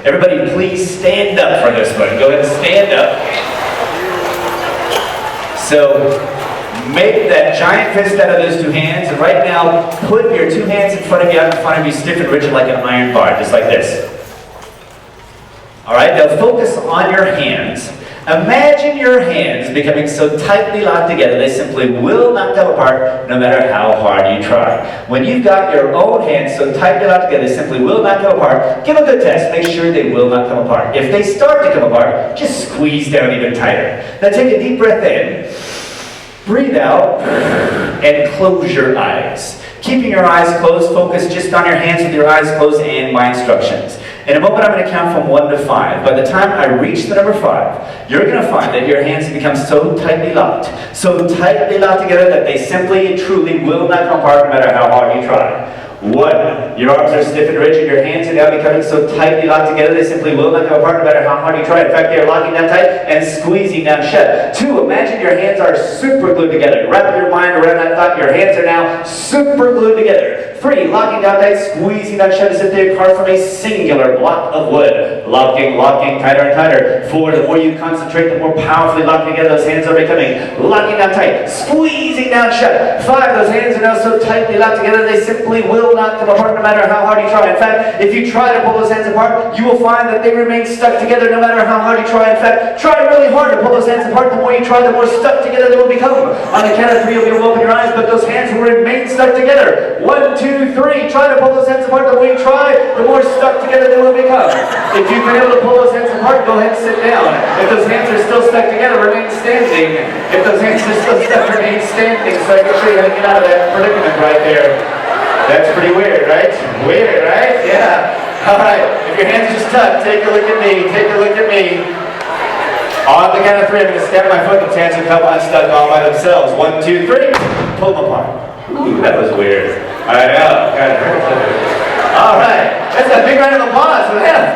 Everybody please stand up for this one. Go ahead and stand up. So make that giant fist out of those two hands, and right now put your two hands in front of you, out in front of you, stiff and rigid like an iron bar, just like this. Alright, now focus on your hands. Imagine your hands becoming so tightly locked together they simply will not come apart no matter how hard you try. When you've got your own hands so tightly locked together they simply will not come apart, give a good test. Make sure they will not come apart. If they start to come apart, just squeeze down even tighter. Now take a deep breath in, breathe out, and close your eyes. Keeping your eyes closed, focus just on your hands with your eyes closed and my instructions. In a moment I'm going to count from 1 to 5. By the time I reach the number 5, you're going to find that your hands have become so tightly locked together that they simply and truly will not come apart no matter how hard you try. 1. Your arms are stiff and rigid. Your hands are now becoming so tightly locked together they simply will not come apart no matter how hard you try. In fact, they are locking down tight and squeezing down shut. 2. Imagine your hands are super glued together. Wrap your mind around that thought. Your hands are now super glued together. 3. Locking down tight, squeezing down shut as if they are carved from a singular block of wood. Locking, tighter and tighter. 4. The more you concentrate, the more powerfully locked together those hands are becoming. Locking down tight, squeezing down shut. 5. Those hands are now so tightly locked together they simply will not come apart no matter how hard you try. In fact, if you try to pull those hands apart, you will find that they remain stuck together no matter how hard you try. In fact, try really hard to pull those hands apart. The more you try, the more stuck together they will become. On the count of 3, you'll be able to open your eyes, but those hands will remain stuck together. 1, 2, 3. Try to pull those hands apart. The more you try, the more stuck together they will become. If you've been able to pull those hands apart, go ahead and sit down. If those hands are still stuck together, remain standing. If those hands are still stuck, remain standing. So I can show you how to get out of that predicament right there. That's pretty weird, right? Weird, right? Yeah. Alright, if your hands are just tucked, take a look at me. Take a look at me. On the count of 3, I'm going to stamp my foot and the hands will come unstuck all by themselves. 1, 2, 3. Pull them apart. Ooh, that was weird. I know. Alright. That's a big round of applause for them.